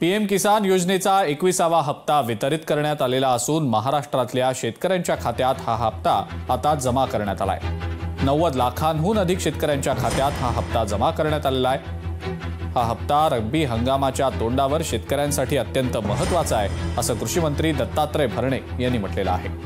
PM किसान योजनेचा 21वा हप्ता वितरित करण्यात आलेला असून महाराष्ट्रातल्या शेतकऱ्यांच्या खात्यात हा हप्ता आता जमा करण्यात आलाय। 90 लाखांहून अधिक शेतकऱ्यांच्या खात्यात हा हप्ता जमा करण्यात आलेला आहे। हा हप्ता रब्बी हंगामाच्या तोंडावर शेतकऱ्यांसाठी अत्यंत महत्त्वाचा आहे, असं कृषी मंत्री दत्तात्रय भरणे यांनी म्हटलेलं आहे।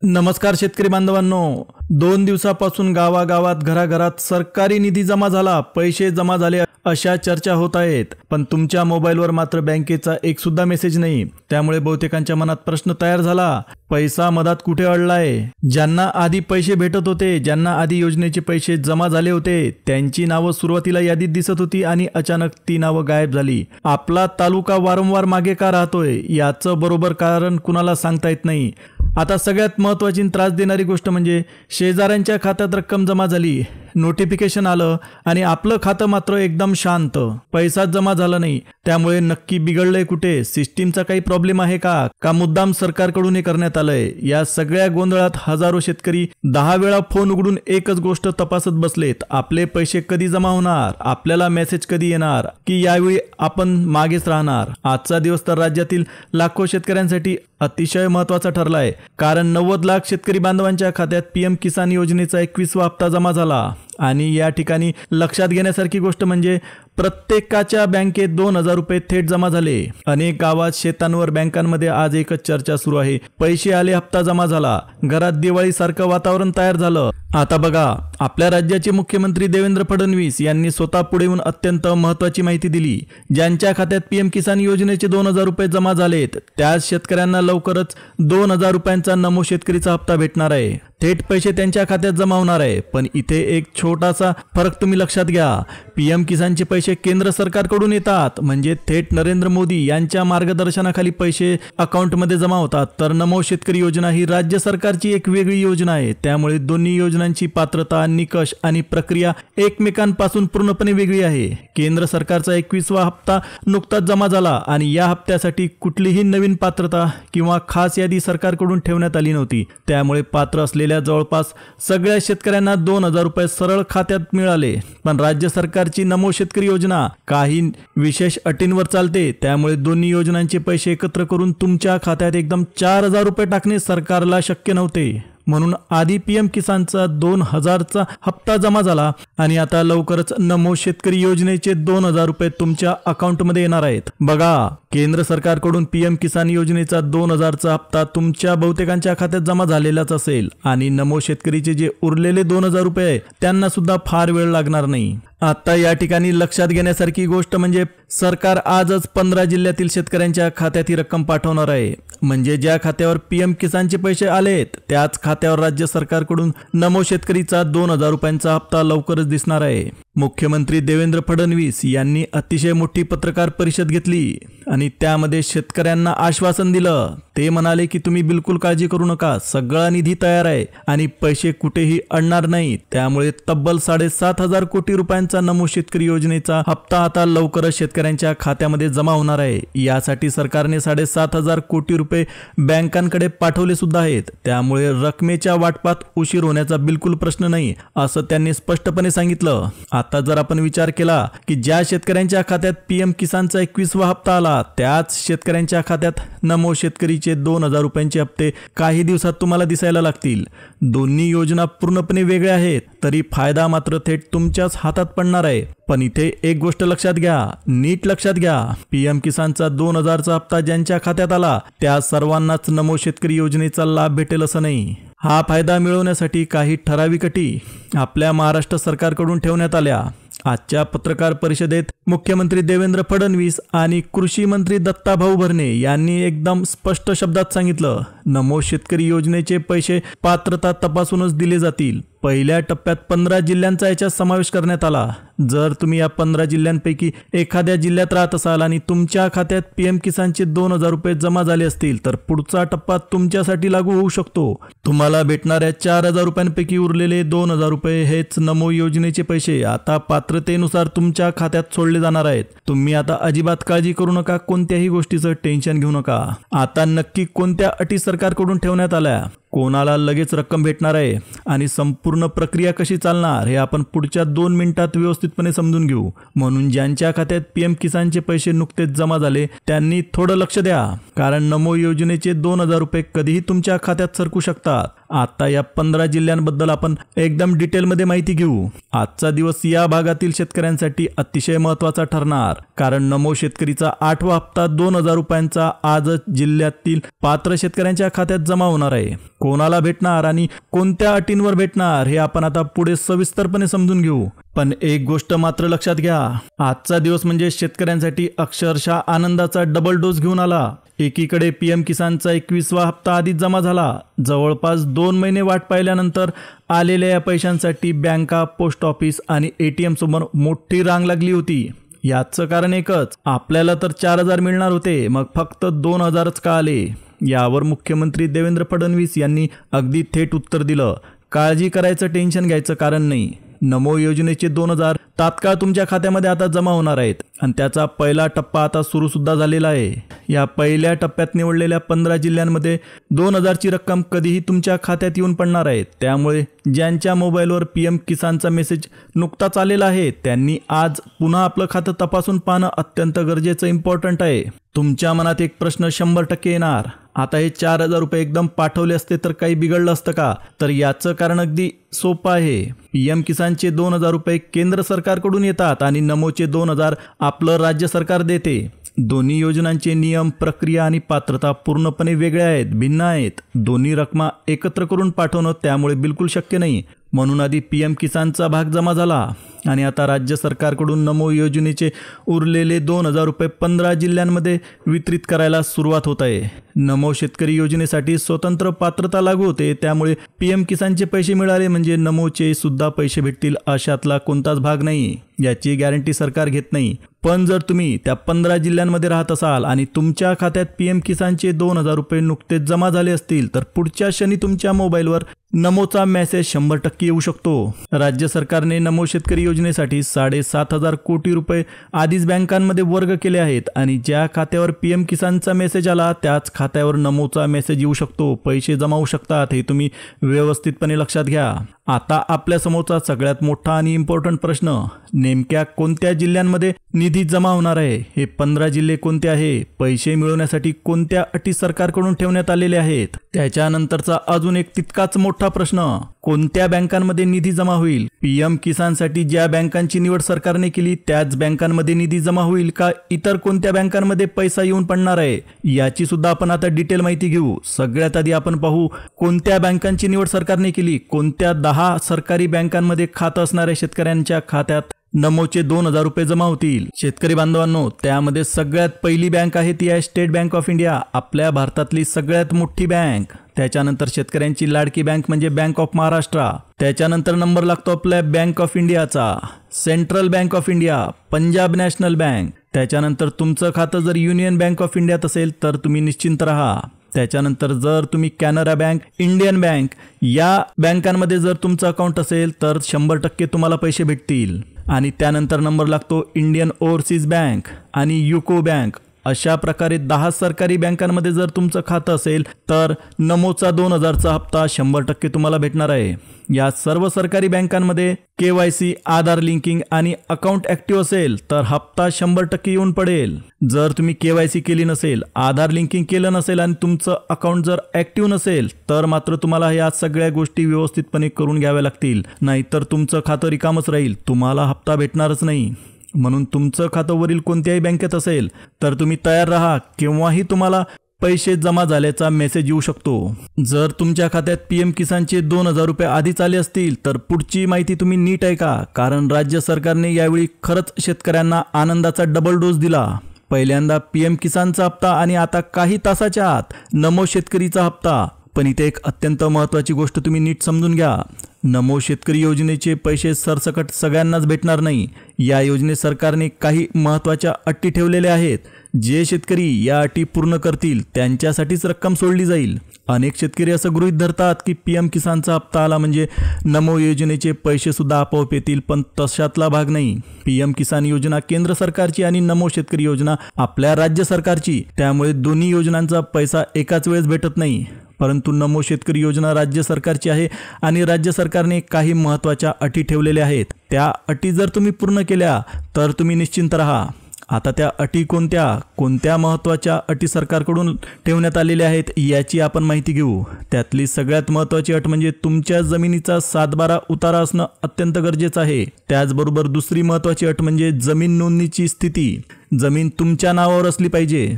नमस्कार शेतकरी बांधवांनो, 2 दिवसापासून गावागावात घराघरात सरकारी निधी जमा झाला, पैसे जमा झाले अशा चर्चा होत आहेत। पण तुमच्या मोबाईलवर मात्र बँकेचा एक सुद्धा मेसेज नाही। त्यामुळे बहुतेकांच्या मनात प्रश्न तयार झाला, पैसा मधात कुठे अडलाय? ज्यांना आधी पैसे भेटत होते, ज्यांना आधी योजनेचे पैसे जमा झाले होते, त्यांची नावं सुरुवातीला यादीत दिसत होती आणि अचानक ती नावं गायब झाली। आपला तालुका वारंवार मागे का राहतोय याचं बरोबर कारण कुणाला सांगता येत नाही। आता सगळ्यात महत्त्वाची त्रास देणारी गोष्ट म्हणजे शेजाऱ्यांच्या खात्यात रक्कम जमा झाली, नोटिफिकेशन आलं आणि आपलं खातं मात्र एकदम शांत, पैसा जमा झाला नाही। त्यामुळे नक्की बिघडलंय कुठे? सिस्टीमचा काही प्रॉब्लेम आहे का मुद्दाम सरकारकडून हे करण्यात आलंय? या सगळ्या गोंधळात हजारो शेतकरी 10 वेळा फोन उघडून एकच गोष्ट तपासत बसलेत, आपले पैसे कधी जमा होणार, आपल्याला मेसेज कधी येणार, की यावेळी आपण मागेच राहणार? आजचा दिवस तर राज्यातील लाखो शेतकऱ्यांसाठी अतिशय महत्त्वाचा ठरलाय, कारण 90 लाख शेतकरी बांधवांच्या खात्यात पीएम किसान योजनेचा 21वा हप्ता जमा झाला। आणि या ठिकाणी लक्षात घेण्यासारखी गोष्ट म्हणजे प्रत्येकाच्या बँकेत 2000 रुपये थेट जमा झाले। अनेक गावात, शेतांवर, बँकांमध्ये आज एकच चर्चा सुरू आहे, पैसे आले, हप्ता जमा झाला, घरात दिवाळीसारखं वातावरण तयार झालं। आता बघा, आपल्या राज्याचे मुख्यमंत्री देवेंद्र फडणवीस यांनी स्वतः पुढे येऊन अत्यंत महत्त्वाची माहिती दिली। ज्यांच्या खात्यात पीएम किसान योजनेचे 2000 रुपये जमा झालेत, त्याच शेतकऱ्यांना लवकरच 2000 रुपयांचा नमो शेतकरीचा हप्ता भेटणार आहे। थेट पैसे त्यांच्या खात्यात जमा होणार आहे। पण इथे एक छोटासा फरक तुम्ही लक्षात घ्या, पीएम किसानचे पैसे केंद्र सरकारकडून येतात, म्हणजे थेट नरेंद्र मोदी यांच्या मार्गदर्शनाखाली पैसे अकाउंटमध्ये जमा होतात। तर नमो शेतकरी योजना ही राज्य सरकारची एक वेगळी योजना आहे। त्यामुळे दोन्ही योजनांची पात्रता, निकष आणि प्रक्रिया एकमेकांपासून पूर्णपणे वेगळी आहे। केंद्र सरकारचा 21वा हप्ता नुकताच जमा झाला आणि या हप्त्यासाठी कुठलीही नवीन पात्रता किंवा खास यादी सरकारकडून ठेवण्यात आली नव्हती। त्यामुळे पात्र असलेल्या जवळपास सगळ्या शेतकऱ्यांना 2000 रुपये सरळ खात्यात मिळाले। पण राज्य सरकारची नमो शेतकरी योजना काही विशेष अटींवर चालते। त्यामुळे दोन्ही योजनांचे पैसे एकत्र करून तुमच्या खात्यात एकदम 4000 रुपये टाकणे सरकारला शक्य नव्हते। म्हणून आधी पीएम किसानचा 2000चा हप्ता जमा झाला आणि आता लवकरच नमो शेतकरी योजनेचे 2000 रुपये तुमच्या अकाउंटमध्ये येणार आहेत। बघा, केंद्र सरकारकडून पीएम किसान योजनेचा 2000चा हप्ता तुमच्या बहुतेकांच्या खात्यात जमा झालेलाच असेल आणि नमो शेतकरीचे जे उरलेले 2000 रुपये त्यांना सुद्धा फार वेळ लागणार नाही। आता या ठिकाणी लक्षात घेण्यासारखी गोष्ट म्हणजे सरकार आजच 15 जिल्ह्यातील शेतकऱ्यांच्या खात्यात ही रक्कम पाठवणार आहे। म्हणजे ज्या खात्यावर पीएम किसानचे पैसे आलेत, त्याच खात्यावर राज्य सरकारकडून नमो शेतकरीचा 2000 रुपयांचा हप्ता लवकरच दिसणार आहे। मुख्यमंत्री देवेंद्र फडणवीस यांनी अतिशय मोठी पत्रकार परिषद घेतली आणि त्यामध्ये शेतकऱ्यांना आश्वासन दिलं। ते म्हणाले की तुम्ही बिलकुल काळजी करू नका, सगळा निधी तयार आहे आणि पैसे कुठेही अडणार नाही। त्यामुळे तब्बल 7500 कोटी रुपयांचा नमो शेतकरी योजनेचा हप्ता आता लवकरच शेतकऱ्यांच्या खात्यामध्ये जमा होणार आहे। यासाठी सरकारने 7500 कोटी रुपये बँकांकडे पाठवले सुद्धा आहेत। त्यामुळे रकमेच्या वाटपात उशीर होण्याचा बिलकुल प्रश्न नाही, असं त्यांनी स्पष्टपणे सांगितलं। आता जर आपण विचार केला की ज्या शेतकऱ्यांच्या खात्यात पीएम किसानचा 21वा हप्ता आला, त्याच शेतकऱ्यांच्या खात्यात नमो शेतकरीचे 2000 रुपयांचे हप्ते काही दिवसात तुम्हाला दिसायला लागतील। दोन्ही योजना पूर्णपणे वेगळ्या आहेत, तरी फायदा मात्र थेट तुमच्याच हातात पडणार आहे। पण इथे एक गोष्ट लक्षात घ्या, नीट लक्षात घ्या, पीएम किसानचा 2000चा हप्ता ज्यांच्या खात्यात आला त्या सर्वांनाच नमो शेतकरी योजनेचा लाभ भेटेल असं नाही। हा फायदा मिळवण्यासाठी काही ठराविक अटी आपल्या महाराष्ट्र सरकारकडून ठेवण्यात आल्या। आजच्या पत्रकार परिषदेत मुख्यमंत्री देवेंद्र फडणवीस आणि कृषी मंत्री दत्ताभाऊ भरणे यांनी एकदम स्पष्ट शब्दात सांगितलं, नमो शेतकरी योजनेचे पैसे पात्रता तपासूनच दिले जातील। पहिल्या टप्प्यात 15 जिल्ह्यांचा याच्यात समावेश करण्यात आला। जर तुम्ही या 15 जिल्ह्यांपैकी एखाद्या जिल्ह्यात राहत असाल आणि तुमच्या खात्यात पीएम किसानचे 2000 रुपये जमा झाले असतील, तर पुढचा टप्पा तुमच्यासाठी लागू होऊ शकतो। तुम्हाला भेटणाऱ्या 4000 रुपयांपैकी उरलेले 2000 रुपये हेच नमो योजनेचे पैसे आता पात्रतेनुसार तुमच्या खात्यात सोडले जाणार आहेत। तुम्ही आता अजिबात काळजी करू नका, कोणत्याही गोष्टीचं टेन्शन घेऊ नका। आता नक्की कोणत्या अटी सरकारकडून ठेवण्यात आल्या, कोणाला लगेच रक्कम भेटणार आहे आणि संपूर्ण प्रक्रिया कशी चालणार हे आपण पुढच्या 2 मिनिटात व्यवस्थितपणे समजून घेऊ. म्हणून ज्यांच्या खात्यात पीएम किसानचे पैसे नुकतेच जमा झाले त्यांनी थोडं लक्ष द्या, कारण नमो योजनेचे 2,000 रुपये कधीही तुमच्या खात्यात सरकू शकतात. आता या 15 जिल्ह्यांबद्दल आपण एकदम डिटेलमध्ये माहिती घेऊ. आजचा दिवस या भागातील शेतकऱ्यांसाठी अतिशय महत्त्वाचा ठरणार, कारण नमो शेतकरीचा 8वा हप्ता 2,000 रुपयांचा आजच जिल्ह्यातील पात्र शेतकऱ्यांच्या खात्यात जमा होणार आहे. कोणाला भेटणार आणि कोणत्या अटींवर भेटणार हे आपण आता पुढे सविस्तरपणे समजून घेऊ. पण एक गोष्ट मात्र लक्षात घ्या, आजचा दिवस म्हणजे शेतकऱ्यांसाठी अक्षरशः आनंदाचा डबल डोस घेऊन आला. एकीकडे पीएम किसानचा 21वा हप्ता आधीच जमा झाला. जवळपास 2 महिने वाट पाहिल्यानंतर आलेल्या या पैशांसाठी बँका, पोस्ट ऑफिस आणि ATM समोर मोठी रांग लागली होती. याचं कारण एकच, आपल्याला तर 4,000 मिळणार होते, मग फक्त 2,000च का आले? यावर मुख्यमंत्री देवेंद्र फडणवीस यांनी अगदी थेट उत्तर दिलं, काळजी करायचं, टेन्शन घ्यायचं कारण नाही. नमो योजनेचे 2,000 तात्काळ तुमच्या खात्यामध्ये आता जमा होणार आहेत आणि त्याचा पहिला टप्पा आता सुरू सुद्धा झालेला आहे. या पहिल्या टप्प्यात निवडलेल्या 15 जिल्ह्यांमध्ये 2,000ची रक्कम कधीही तुमच्या खात्यात येऊन पडणार आहे. त्यामुळे ज्यांच्या मोबाईलवर पीएम किसानचा मेसेज नुकताच आलेला आहे त्यांनी आज पुन्हा आपलं खातं तपासून पाहणं अत्यंत गरजेचं, इम्पॉर्टंट आहे. तुमच्या मनात एक प्रश्न 100% येणार, आता हे 4,000 रुपये एकदम पाठवले असते तर काही बिघडलं असतं का? तर याचं कारण अगदी सोपं आहे. पीएम किसानचे 2,000 रुपये केंद्र सरकारकडून येतात आणि नमोचे 2,000 आपलं राज्य सरकार देते. दोन्ही योजनांचे नियम, प्रक्रिया आणि पात्रता पूर्णपणे वेगळ्या आहेत, भिन्न आहेत. दोन्ही रकमा एकत्र करून पाठवणं त्यामुळे बिलकुल शक्य नाही. म्हणून आधी पीएम किसानचा भाग जमा झाला आणि आता राज्य सरकारकडून नमो योजनेचे उरलेले 2,000 रुपये 15 जिल्ह्यांमध्ये वितरित करायला सुरुवात होत आहे. नमो शेतकरी योजनेसाठी स्वतंत्र पात्रता लागू होते, त्यामुळे पीएम किसानचे पैसे मिळाले म्हणजे नमोचे सुद्धा पैसे भेटतील अशातला कोणताच भाग नाही. याची गॅरंटी सरकार घेत नाही. पण जर तुम्ही त्या 15 जिल्ह्यांमध्ये राहत असाल आणि तुमच्या खात्यात पीएम किसानचे 2,000 रुपये नुकतेच जमा झाले असतील तर पुढच्या क्षणी तुमच्या मोबाईलवर नमोचा मेसेज 100% येऊ शकतो. राज्य सरकारने नमो शेतकरी योजनेसाठी 7,500 कोटी रुपये आधीच बँकांमध्ये वर्ग केले आहेत आणि ज्या खात्यावर पीएम किसानचा मेसेज आला त्याच खात्यावर नमोचा मेसेज येऊ शकतो. पैसे जमा होऊ शकतात, हे तुम्ही व्यवस्थितपणे लक्षात घ्या. आता आपल्या समोरचा सगळ्यात मोठा आणि इम्पॉर्टंट प्रश्न, नेमक्या कोणत्या जिल्ह्यांमध्ये निधी जमा होणार आहे? हे 15 जिल्हे कोणते आहे? पैसे मिळवण्यासाठी कोणत्या अटी सरकारकडून ठेवण्यात आलेल्या आहेत? त्याच्यानंतरचा अजून एक तितकाच मोठा प्रश्न, कोणत्या बँकांमध्ये निधी जमा होईल? पीएम किसानसाठी ज्या बँकांची निवड सरकारने केली त्याच बँकांमध्ये निधी जमा होईल का इतर कोणत्या बँकांमध्ये पैसा येऊन पडणार आहे? याची सुद्धा आपण आता डिटेल माहिती घेऊ. सगळ्यात आधी आपण पाहू कोणत्या बँकांची निवड सरकारने केली. कोणत्या 10 सरकारी बँकांमध्ये खातं असणाऱ्या शेतकऱ्यांच्या खात्यात नमोचे 2,000 रुपये जमा होतील. शेतकरी बांधवांनो, त्यामध्ये सगळ्यात पहिली बँक आहे ती आहे स्टेट बँक ऑफ इंडिया, आपल्या भारतातली सगळ्यात मोठी बँक. त्याच्यानंतर शेतकऱ्यांची लाडकी बँक म्हणजे बँक ऑफ महाराष्ट्र. त्याच्यानंतर नंबर लागतो आपल्या बँक ऑफ इंडियाचा, central bank of India, Punjab national bank. त्याच्यानंतर तुमचं खातं जर युनियन बँक ऑफ इंडियात असेल तर तुम्ही निश्चिंत राहा. त्याच्यानंतर जर तुम्ही कॅनरा बँक, इंडियन बँक या बँकांमध्ये जर तुमचं अकाउंट असेल तर 100% तुम्हाला पैसे भेटतील. आणि त्यानंतर नंबर लागतो इंडियन ओव्हरसीज बँक आणि युको बँक. अशा प्रकारे 10 सरकारी बँकांमध्ये जर तुमचं खातं असेल तर नमोचा 2,000चा हप्ता 100% तुम्हाला भेटणार आहे. या सर्व सरकारी बँकांमध्ये KYC, आधार लिंकिंग आणि अकाउंट ऍक्टिव्ह असेल तर हप्ता 100% येऊन पडेल. जर तुम्ही KYC केली नसेल, आधार लिंकिंग केलं नसेल आणि तुमचं अकाउंट जर ऍक्टिव्ह नसेल तर मात्र तुम्हाला या सगळ्या गोष्टी व्यवस्थितपणे करून घ्याव्या लागतील, नाहीतर तुमचं खातं रिकामच राहील, तुम्हाला हप्ता भेटणारच नाही. म्हणून तुमचं खातं वरील कोणत्याही बँकेत असेल तर तुम्ही तयार राहा, केव्हाही तुम्हाला पैसे जमा झाल्याचा मेसेज येऊ शकतो. जर तुमच्या खात्यात पीएम किसानचे 2,000 रुपये आधीच आले असतील तर पुढची माहिती तुम्ही नीट ऐका, कारण राज्य सरकारने यावेळी खरंच शेतकऱ्यांना आनंदाचा डबल डोस दिला. पहिल्यांदा पीएम किसानचा हप्ता आणि आता काही तासाच्या आत नमो शेतकरीचा हप्ता. पण इथे एक अत्यंत महत्त्वाची गोष्ट तुम्ही नीट समजून घ्या. नमो शेतकरी योजनेचे पैसे सरसकट सगळ्यांनाच भेटणार नाही. या योजनेत सरकारने काही महत्त्वाच्या अटी ठेवलेल्या आहेत. जे शेतकरी या अटी पूर्ण करतील त्यांच्यासाठीच रक्कम सोडली जाईल. अनेक शेतकरी असं गृहीत धरतात की पीएम किसानचा हप्ता आला म्हणजे नमो योजनेचे पैसे सुद्धा आपोआप येतील, पण तशातला भाग नाही. पीएम किसान योजना केंद्र सरकारची आणि नमो शेतकरी योजना आपल्या राज्य सरकारची, त्यामुळे दोन्ही योजनांचा पैसा एकाच वेळेस भेटत नाही. परंतु नमो शेतकरी योजना राज्य सरकारची आहे आणि राज्य सरकारने काही महत्त्वाच्या अटी ठेवलेल्या आहेत. त्या अटी जर तुम्ही पूर्ण केल्या तर तुम्ही निश्चिंत राहा. आता त्या अटी कोणत्या महत्त्वाच्या अटी सरकारकडून ठेवण्यात आलेल्या आहेत याची आपण माहिती घेऊ. त्यातली सगळ्यात महत्त्वाची अट म्हणजे तुमच्या जमिनीचा 7/12 उतारा असणं अत्यंत गरजेचं आहे. त्याचबरोबर दुसरी महत्त्वाची अट म्हणजे जमीन नोंदणीची स्थिती, जमीन तुमच्या नावावर असली पाहिजे.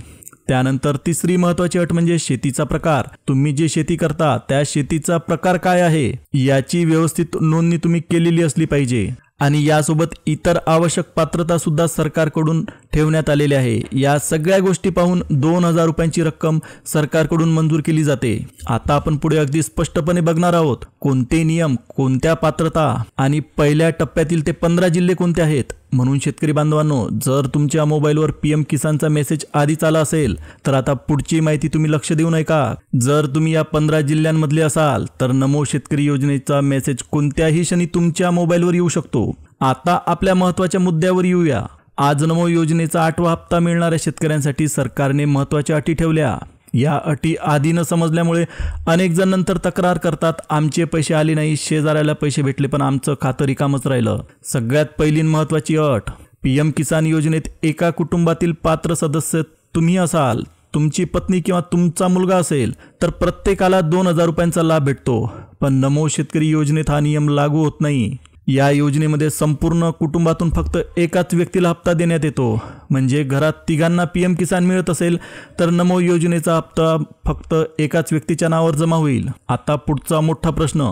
त्यानंतर तिसरी महत्त्वाची अट म्हणजे शेतीचा प्रकार, तुम्ही जे शेती करता त्या शेतीचा प्रकार काय आहे याची व्यवस्थित नोंदणी तुम्ही केलेली असली पाहिजे. आणि यासोबत इतर आवश्यक पात्रता सुद्धा सरकारकडून ठेवण्यात आलेली आहे. या सगळ्या गोष्टी पाहून 2,000 रुपयांची रक्कम सरकारकडून मंजूर केली जाते. आता आपण पुढे अगदी स्पष्टपणे बघणार आहोत कोणते नियम, कोणत्या पात्रता आणि पहिल्या टप्प्यातील ते 15 जिल्हे कोणते आहेत. म्हणून शेतकरी बांधवांनो, जर तुमच्या मोबाईलवर PM किसानचा मेसेज आधीच आला असेल तर आता पुढची माहिती तुम्ही लक्ष देऊ नये का. जर तुम्ही या 15 जिल्ह्यांमधले असाल तर नमो शेतकरी योजनेचा मेसेज कोणत्याही क्षणी तुमच्या मोबाईलवर येऊ शकतो. आता आपल्या महत्त्वाच्या मुद्द्यावर येऊया. आज नमो योजनेचा 8वा हप्ता मिळणाऱ्या शेतकऱ्यांसाठी सरकारने महत्त्वाच्या अटी ठेवल्या. या अटी आधी न समजल्यामुळे अनेक जण नंतर तक्रार करतात, आमचे पैसे आले नाही, शेजाऱ्याला पैसे भेटले पण आमचं खातं रिकामच राहिलं. सगळ्यात पहिली महत्त्वाची अट, PM किसान योजनेत एका कुटुंबातील पात्र सदस्य तुम्ही असाल, तुमची पत्नी किंवा तुमचा मुलगा असेल तर प्रत्येकाला 2,000 रुपयांचा लाभ भेटतो. पण नमो शेतकरी योजनेत हा नियम लागू होत नाही. या योजनेमध्ये संपूर्ण कुटुंबातून फक्त एकाच व्यक्तीला हप्ता देण्यात येतो. म्हणजे घरात तिघांना PM किसान मिळत असेल तर नमो योजनेचा हप्ता फक्त एकाच व्यक्तीच्या नावावर जमा होईल. आता पुढचा मोठा प्रश्न,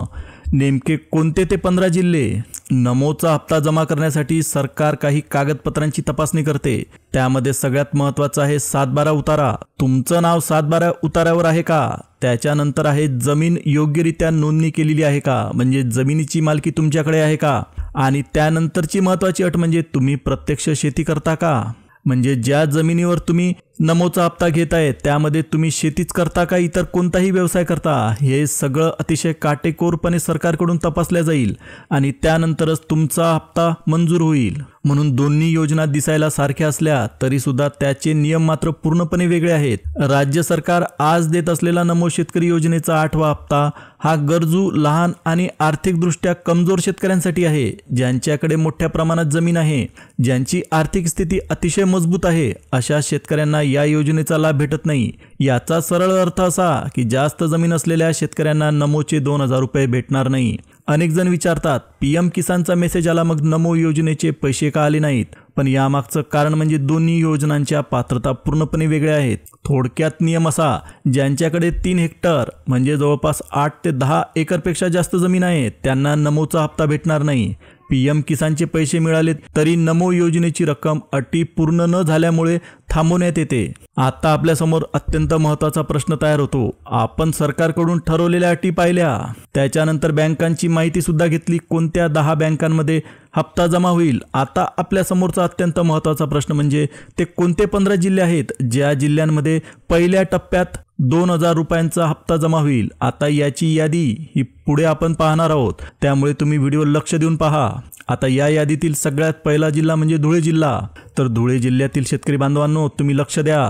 नेमके कोणते ते 15 जिल्हे. नमोचा हप्ता जमा करण्यासाठी सरकार काही कागदपत्रांची तपासणी करते. त्यामध्ये सगळ्यात महत्त्वाचं आहे 7/12 उतारा. तुमचं नाव 7/12 उतार्यावर आहे का. त्याच्यानंतर आहे जमीन योग्यरित्या नोंदणी केलेली आहे का, म्हणजे जमिनीची मालकी तुमच्याकडे आहे का. आणि त्यानंतरची महत्त्वाची अट म्हणजे तुम्ही प्रत्यक्ष शेती करता का. म्हणजे ज्या जमिनीवर तुम्ही नमोचा हप्ता घेताय त्यामध्ये तुम्ही शेतीच करता का इतर कोणताही व्यवसाय करता, हे सगळं अतिशय काटेकोरपणे सरकारकडून तपासल्या जाईल आणि त्यानंतरच तुमचा हप्ता मंजूर होईल. म्हणून दोन्ही योजना दिसायला सारख्या असल्या तरी सुद्धा त्याचे नियम मात्र पूर्णपणे वेगळे आहेत. राज्य सरकार आज देत असलेला नमो शेतकरी योजनेचा 8वा हप्ता हा गरजू, लहान आणि आर्थिकदृष्ट्या कमजोर शेतकऱ्यांसाठी आहे. ज्यांच्याकडे मोठ्या प्रमाणात जमीन आहे, ज्यांची आर्थिक स्थिती अतिशय मजबूत आहे, अशा शेतकऱ्यांना या योजनेचा लाभ भेटत नाही. याचा सरळ अर्थ असा की जास्त जमीन असलेल्या शेतकऱ्यांना नमोचे 2,000 रुपये भेटणार नाही. अनेक जण विचारतात, PM किसानचा मेसेज आला मग नमो योजनेचे पैसे का आले नाहीत. पण यामागचं कारण म्हणजे दोन्ही योजनांच्या पात्रता पूर्णपणे वेगळ्या आहेत. थोडक्यात नियम असा, ज्यांच्याकडे 3 हेक्टर म्हणजे जवळपास 8 ते 10 एकरपेक्षा जास्त जमीन आहे त्यांना नमोचा हप्ता भेटणार नाही. PM किसानचे पैसे मिळाले तरी नमो योजनेची रक्कम अटी पूर्ण न झाल्यामुळे थांबवण्यात येते. आता आपल्यासमोर अत्यंत महत्त्वाचा प्रश्न तयार होतो. आपण सरकारकडून ठरवलेल्या अटी पाहिल्या, त्याच्यानंतर बँकांची माहिती सुद्धा घेतली, कोणत्या 10 बँकांमध्ये हप्ता जमा होईल. आता आपल्यासमोरचा अत्यंत महत्त्वाचा प्रश्न म्हणजे ते कोणते 15 जिल्हे आहेत ज्या जिल्ह्यांमध्ये पहिल्या टप्प्यात 2,000 रुपयांचा हप्ता जमा होईल. आता याची यादी ही पुढे आपण पाहणार आहोत, त्यामुळे तुम्ही व्हिडिओ लक्ष देऊन पहा. आता या यादीतील सगळ्यात पहिला जिल्हा म्हणजे धुळे जिल्हा. तर धुळे जिल्ह्यातील शेतकरी बांधवांनो तुम्ही लक्ष द्या.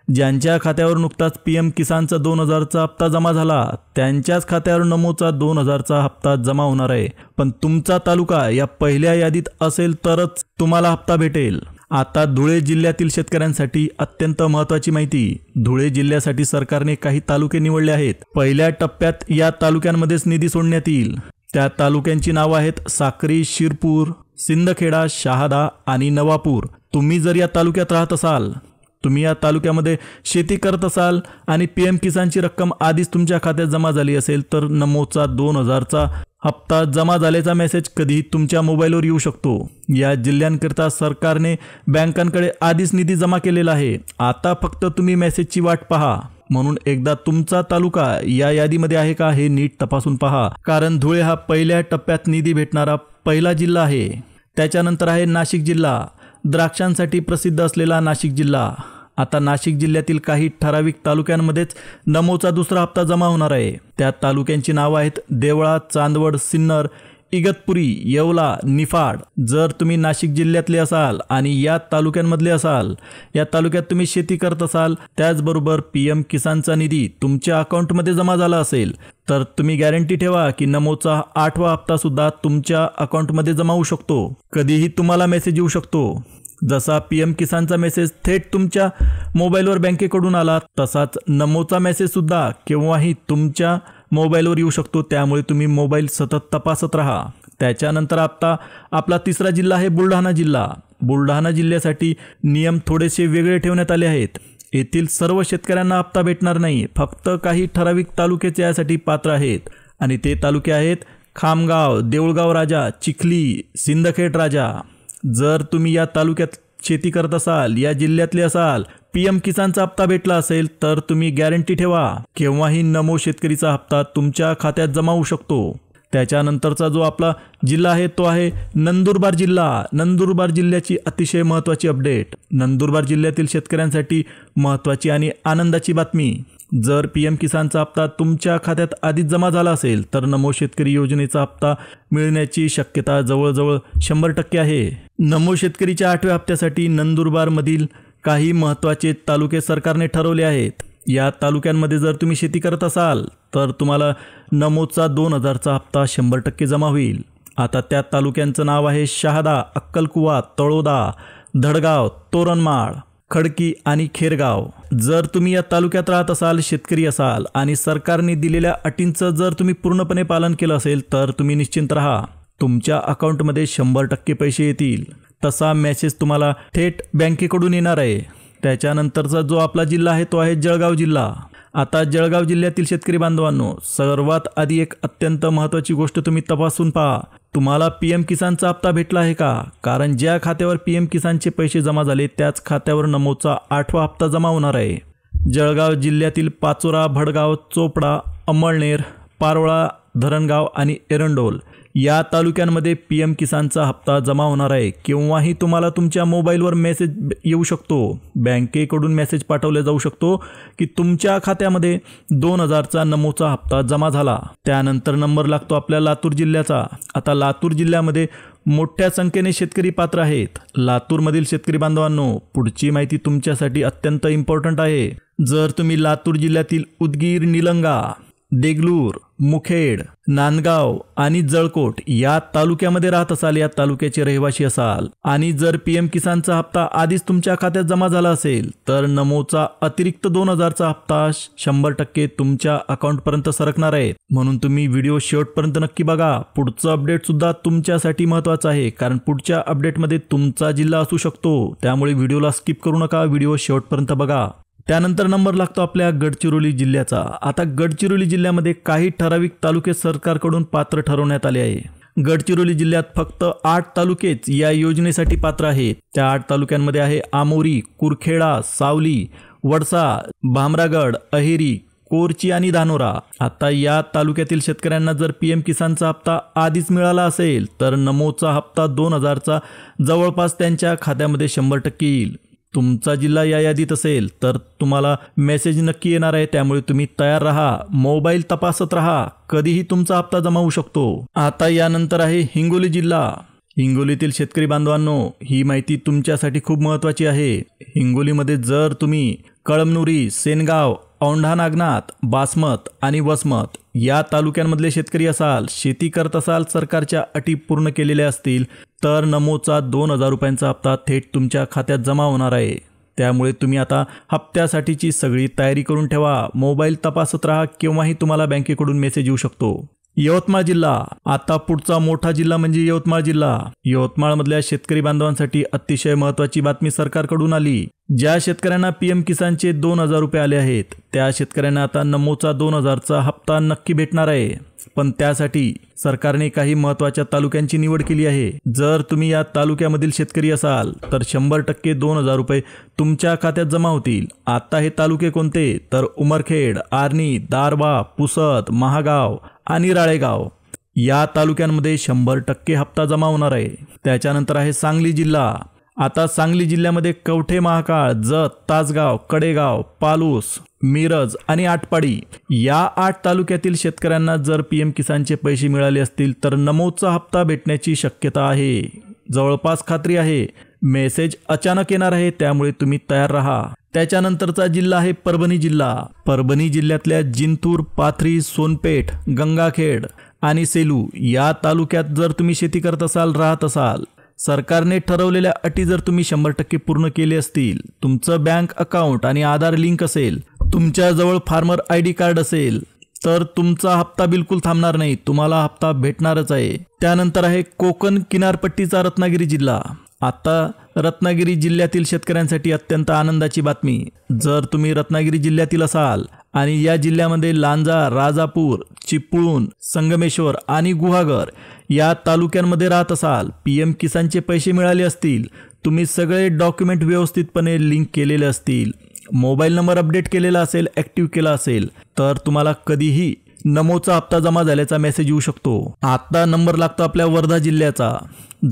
ज्यांच्या खात्यावर नुकताच PM किसानचा 2,000चा हप्ता जमा झाला त्यांच्याच खात्यावर नमोचा 2,000चा हप्ता जमा होणार आहे. पण तुमचा तालुका या पहिल्या यादीत असेल तरच तुम्हाला हप्ता भेटेल. आता धुळे जिल्ह्यातील शेतकऱ्यांसाठी अत्यंत महत्त्वाची माहिती. धुळे जिल्ह्यासाठी सरकारने काही तालुके निवडले आहेत. पहिल्या टप्प्यात या तालुक्यांमध्येच निधी सोडण्यात येईल. त्या तालुक्यांची नावं आहेत साक्री, शिरपूर, सिंदखेडा, शहादा आणि नवापूर. तुम्ही जर या तालुक्यात राहत असाल, तुम्ही या तालुक्यामध्ये शेती करत असाल आणि PM किसानची रक्कम आधीच तुमच्या खात्यात जमा झाली असेल तर नमोचा 2,000चा हप्ता जमा झाल्याचा मेसेज कधीही तुमच्या मोबाईलवर येऊ शकतो. या जिल्ह्यांकरिता सरकारने बँकांकडे आधीच निधी जमा केलेला आहे. आता फक्त तुम्ही मेसेजची वाट पहा. म्हणून एकदा तुमचा तालुका या यादीमध्ये आहे का हे नीट तपासून पहा, कारण धुळे हा पहिल्या टप्प्यात निधी भेटणारा पहिला जिल्हा आहे. त्याच्यानंतर आहे नाशिक जिल्हा, द्राक्षांसाठी प्रसिद्ध असलेला नाशिक जिल्हा. आता नाशिक जिल्ह्यातील काही ठराविक तालुक्यांमध्येच नमोचा दुसरा हप्ता जमा होणार आहे. त्या तालुक्यांची नावं आहेत देवळा, चांदवड, सिन्नर, इगतपुरी, येवला, निफाड. जर तुम्ही नाशिक जिल्ह्यातले असाल आणि या तालुक्यांमधले असाल, या तालुक्यात तुम्ही शेती करत असाल, त्याचबरोबर PM किसानचा निधी तुमच्या अकाउंटमध्ये जमा झाला असेल, तर तुम्ही गॅरंटी ठेवा की नमोचा 8वा हप्ता सुद्धा तुमच्या अकाउंटमध्ये जमा होऊ शकतो. कधीही तुम्हाला मेसेज येऊ शकतो. जसा PM किसानचा मेसेज थेट तुमच्या मोबाईलवर बँकेकडून आला, तसाच नमोचा मेसेज सुद्धा केव्हाही तुमच्या मोबाईलवर येऊ शकतो. त्यामुळे तुम्ही मोबाईल सतत तपासत राहा. त्याच्यानंतर आता आपला तिसरा जिल्हा आहे बुलढाणा जिल्हा. बुलढाणा जिल्ह्यासाठी नियम थोडेसे वेगळे ठेवण्यात आले आहेत. येथील सर्व शेतकऱ्यांना हप्ता भेटणार नाही. फक्त काही ठराविक तालुक्याचे यासाठी पात्र आहेत आणि ते तालुके आहेत खामगाव, देऊळगाव राजा, चिखली, सिंदखेड राजा. जर तुम्ही या तालुक्यात शेती करत असाल, या जिल्ह्यातले असाल, PM किसानचा हप्ता भेटला असेल, तर तुम्ही गॅरंटी ठेवा केव्हाही नमो शेतकरीचा हप्ता तुमच्या खात्यात जमा होऊ शकतो. त्याच्यानंतरचा जो आपला जिल्हा आहे तो आहे नंदुरबार जिल्हा. नंदुरबार जिल्ह्याची अतिशय महत्त्वाची अपडेट. नंदुरबार जिल्ह्यातील शेतकऱ्यांसाठी महत्त्वाची आणि आनंदाची बातमी. जर PM किसानचा हप्ता तुमच्या खात्यात आधीच जमा झाला असेल, तर नमो शेतकरी योजनेचा हप्ता मिळण्याची शक्यता जवळजवळ 100% आहे. नमो शेतकरीच्या 8व्या हप्त्यासाठी नंदुरबारमधील काही महत्त्वाचे तालुके सरकारने ठरवले आहेत. या तालुक्यांमध्ये जर तुम्ही शेती करत असाल, तर तुम्हाला नमोचा 2000चा हप्ता 100% जमा होईल. आता त्या तालुक्यांचं नाव आहे शहादा, अक्कलकुवा, तळोदा, धडगाव, तोरणमाळ, खडकी आणि खेरगाव. जर तुम्ही या तालुक्यात राहत असाल, शेतकरी असाल आणि सरकारने दिलेल्या अटींचं जर तुम्ही पूर्णपणे पालन केलं असेल, तर तुम्ही निश्चिंत राहा. तुमच्या अकाउंटमध्ये 100% पैसे येतील. तसा मेसेज तुम्हाला थेट बँकेकडून येणार आहे. त्याच्यानंतरचा जो आपला जिल्हा आहे तो आहे जळगाव जिल्हा. आता जळगाव जिल्ह्यातील शेतकरी बांधवांनो, सर्वात आधी एक अत्यंत महत्त्वाची गोष्ट तुम्ही तपासून पहा. तुम्हाला PM किसानचा हप्ता भेटला आहे का? कारण ज्या खात्यावर PM किसानचे पैसे जमा झाले, त्याच खात्यावर नमोचा 8वा हप्ता जमा होणार आहे. जळगाव जिल्ह्यातील पाचोरा, भडगाव, चोपडा, अंमळनेर, पारोळा, धरणगाव आणि एरंडोल या तालुक्यांमध्ये PM किसानचा हप्ता जमा होणार आहे. केव्हाही तुम्हाला तुमच्या मोबाईलवर मेसेज येऊ शकतो. बँकेकडून मेसेज पाठवला जाऊ शकतो की तुमच्या खात्यामध्ये 2000चा नमोचा हप्ता जमा झाला. त्यानंतर नंबर लागतो आपल्या लातूर जिल्ह्याचा. आता लातूर जिल्ह्यामध्ये मोठ्या संख्येने शेतकरी पात्र आहेत. लातूरमधील शेतकरी बांधवांनो, पुढची माहिती तुमच्यासाठी अत्यंत इम्पॉर्टंट आहे. जर तुम्ही लातूर जिल्ह्यातील उदगीर, निलंगा, देगलूर, मुखेड, नांदगाव आणि जळकोट या तालुक्यामध्ये राहत असाल, या तालुक्याचे रहिवासी असाल आणि जर PM किसानचा हप्ता आधीच तुमच्या खात्यात जमा झाला असेल, तर नमोचा अतिरिक्त 2000चा हप्ता 100% तुमच्या अकाउंटपर्यंत सरकणार आहे. म्हणून तुम्ही व्हिडिओ शेवटपर्यंत नक्की बघा. पुढचं अपडेट सुद्धा तुमच्यासाठी महत्त्वाचं आहे, कारण पुढच्या अपडेटमध्ये तुमचा जिल्हा असू शकतो. त्यामुळे व्हिडिओला स्किप करू नका, व्हिडिओ शेवटपर्यंत बघा. त्यानंतर नंबर लागतो आपल्या गडचिरोली जिल्ह्याचा. आता गडचिरोली जिल्ह्यामध्ये काही ठराविक तालुके सरकारकडून पात्र ठरवण्यात आले आहे. गडचिरोली जिल्ह्यात फक्त 8 तालुकेच या योजनेसाठी पात्र आहेत. त्या 8 तालुक्यांमध्ये आहे आमोरी, कुरखेडा, सावली, वडसा, भामरागड, अहेरी, कोरची आणि धानोरा. आता या तालुक्यातील शेतकऱ्यांना जर PM किसानचा हप्ता आधीच मिळाला असेल, तर नमोचा हप्ता 2000चा जवळपास त्यांच्या खात्यामध्ये 100% येईल. तुमचा जिल्हा या यादीत असेल तर तुम्हाला मेसेज नक्की येणार आहे. त्यामुळे तुम्ही तयार राहा, मोबाईल तपासत राहा, कधीही तुमचा हप्ता जमा होऊ शकतो. आता यानंतर आहे हिंगोली जिल्हा. हिंगोलीतील शेतकरी बांधवांनो, ही माहिती तुमच्यासाठी खूप महत्त्वाची आहे. हिंगोलीमध्ये जर तुम्ही कळमनुरी, सेनगाव, औंढा नागनाथ, बासमत आणि वसमत या तालुक्यांमधले शेतकरी असाल, शेती करत असाल, सरकारच्या अटी पूर्ण केलेल्या असतील, तर नमोचा 2000 रुपयांचा हप्ता थेट तुमच्या खात्यात जमा होणार आहे. त्यामुळे तुम्ही आता हप्त्यासाठीची सगळी तयारी करून ठेवा. मोबाईल तपासत राहा, केव्हाही तुम्हाला बँकेकडून मेसेज येऊ शकतो. यवतमाळ जिल्हा. आता पुढचा मोठा जिल्हा म्हणजे यवतमाळ जिल्हा. यवतमाळमधल्या शेतकरी बांधवांसाठी अतिशय महत्त्वाची बातमी सरकारकडून आली. ज्या शेतकऱ्यांना PM किसानचे 2000 रुपये आले आहेत, त्या शेतकऱ्यांना आता नमोचा 2000चा हप्ता नक्की भेटणार आहे. पण त्यासाठी सरकारने काही महत्त्वाच्या तालुक्यांची निवड केली आहे. जर तुम्ही या तालुक्यामधील शेतकरी असाल, तर 100% 2000 रुपये तुमच्या खात्यात जमा होतील. आता हे तालुके कोणते? तर उमरखेड, आर्णी, दारवा, पुसद, महागाव आणि राळेगाव या तालुक्यांमध्ये 100% हप्ता जमा होणार आहे. त्याच्यानंतर आहे सांगली जिल्हा. आता सांगली जिल्ह्यामध्ये कवठे महाकाळ, जत, तासगाव, कडेगाव, पालूस, मिरज आणि आटपाडी या 8 तालुक्यातील शेतकऱ्यांना जर पीएम किसानचे पैसे मिळाले असतील तर नमोचा हप्ता भेटण्याची शक्यता आहे. जवळपास खात्री आहे. मेसेज अचानक येणार आहे, त्यामुळे तुम्ही तयार राहा. त्याच्यानंतरचा जिल्हा आहे परभणी जिल्हा. परभणी जिल्ह्यातल्या जिंतूर, पाथरी, सोनपेठ, गंगाखेड आणि सेलू या तालुक्यात जर तुम्ही शेती करत असाल, राहत असाल, सरकारने ठरवलेल्या अटी जर तुम्ही 100% पूर्ण केले असतील, तुमचं बँक अकाउंट आणि आधार लिंक असेल, तुमच्याजवळ फार्मर ID कार्ड असेल, तर तुमचा हप्ता बिलकुल थांबणार नाही. तुम्हाला हप्ता भेटणारच आहे. त्यानंतर आहे कोकण किनारपट्टीचा रत्नागिरी जिल्हा. आता रत्नागिरी जिल्ह्यातील शेतकऱ्यांसाठी अत्यंत आनंदाची बातमी. जर तुम्ही रत्नागिरी जिल्ह्यातील असाल आणि या जिल्ह्यामध्ये लांजा, राजापूर, चिपळूण, संगमेश्वर आणि गुहागर या तालुक्यांमध्ये राहत असाल, पीएम किसानचे पैसे मिळाले असतील, तुम्ही सगळे डॉक्युमेंट व्यवस्थितपणे लिंक केलेले असतील, मोबाईल नंबर अपडेट केलेला असेल, ॲक्टिव्ह केला असेल, तर तुम्हाला कधीही नमोचा हप्ता जमा झाल्याचा मेसेज येऊ शकतो. आता नंबर लागतो आपल्या वर्धा जिल्ह्याचा.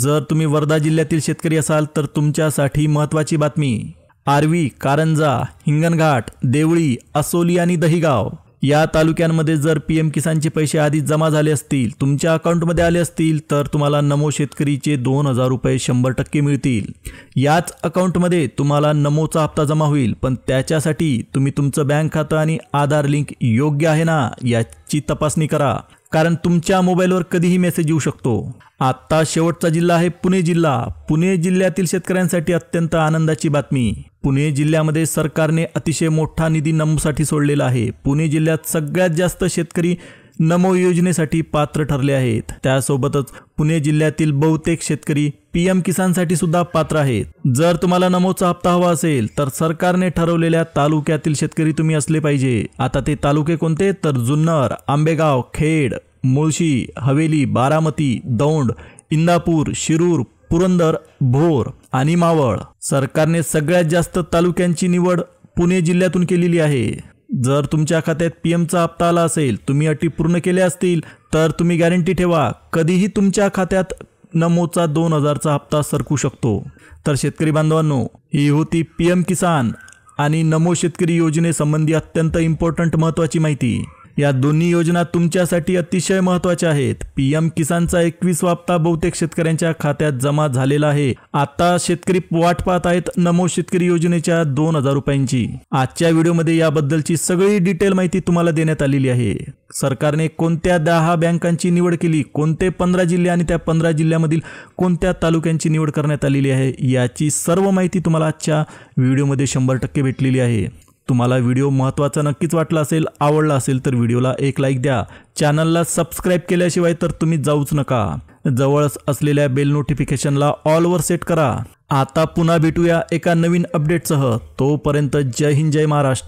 जर तुम्ही वर्धा जिल्ह्यातील शेतकरी असाल तर तुमच्यासाठी महत्त्वाची बातमी. आर्वी, कारंजा, हिंगणघाट, देवळी, असोली आणि दहिगाव या तालुक्यांमध्ये जर पीएम किसानचे पैसे आधीच जमा झाले असतील, तुमच्या अकाउंटमध्ये आले असतील, तर तुम्हाला नमो शेतकरीचे 2,000 रुपये 100% मिळतील. याच अकाउंटमध्ये तुम्हाला नमोचा हप्ता जमा होईल, पण त्याच्यासाठी तुम्ही तुमचं बँक खातं आणि आधार लिंक योग्य आहे ना याची तपासणी करा, कारण तुमच्या मोबाईलवर कधीही मेसेज येऊ शकतो. आता शेवटचा जिल्हा आहे पुणे जिल्हा. पुणे जिल्ह्यातील शेतकऱ्यांसाठी अत्यंत आनंदाची बातमी. पुणे जिल्ह्यामध्ये सरकारने अतिशय मोठा निधी नमोसाठी सोडलेला आहे. पुणे जिल्ह्यात सगळ्यात जास्त शेतकरी नमो योजनेसाठी पात्र ठरले आहेत. त्यासोबतच पुणे जिल्ह्यातील बहुतेक शेतकरी पीएम किसानसाठी सुद्धा पात्र आहेत. जर तुम्हाला नमोचा हप्ता हवा असेल तर सरकारने ठरवलेल्या तालुक्यातील शेतकरी तुम्ही असले पाहिजे. आता ते तालुके कोणते, तर जुन्नर, आंबेगाव, खेड, मुळशी, हवेली, बारामती, दौंड, इंदापूर, शिरूर, पुरंदर, भोर आणि मावळ. सरकारने सगळ्यात जास्त तालुक्यांची निवड पुणे जिल्ह्यातून केलेली आहे. जर तुमच्या खात्यात पीएमचा हप्ता आला असेल, तुम्ही अटी पूर्ण केल्या असतील, तर तुम्ही गॅरंटी ठेवा कधीही तुमच्या खात्यात नमोचा 2,000चा हप्ता सरकू शकतो. तर शेतकरी बांधवांनो, ही होती पीएम किसान आणि नमो शेतकरी योजनेसंबंधी अत्यंत इम्पॉर्टंट महत्त्वाची माहिती. या दोन्ही योजना तुमच्यासाठी अतिशय महत्त्वाच्या आहेत. पीएम किसानचा 21वा हप्ता बहुतेक शेतकऱ्यांच्या खात्यात जमा झालेला आहे. आता शेतकरी वाट पाहत आहेत नमो शेतकरी योजनेच्या 2,000 रुपयांची. आजच्या व्हिडिओमध्ये याबद्दलची सगळी डिटेल माहिती तुम्हाला देण्यात आलेली आहे. सरकारने कोणत्या 10 बँकांची निवड केली, कोणते 15 जिल्हे आणि त्या 15 जिल्ह्यामधील कोणत्या तालुक्यांची निवड करण्यात आलेली आहे, याची सर्व माहिती तुम्हाला आजच्या व्हिडिओमध्ये 100% भेटलेली आहे. तुम्हाला व्हिडिओ महत्त्वाचा नक्कीच वाटला असेल, आवडला असेल तर व्हिडिओला एक लाईक द्या. चॅनलला सबस्क्राईब केल्याशिवाय तर तुम्ही जाऊच नका. जवळच असलेल्या बेल नोटिफिकेशनला ऑलवर सेट करा. आता पुन्हा भेटूया एका नवीन अपडेटसह. तोपर्यंत जय हिंद, जय महाराष्ट्र.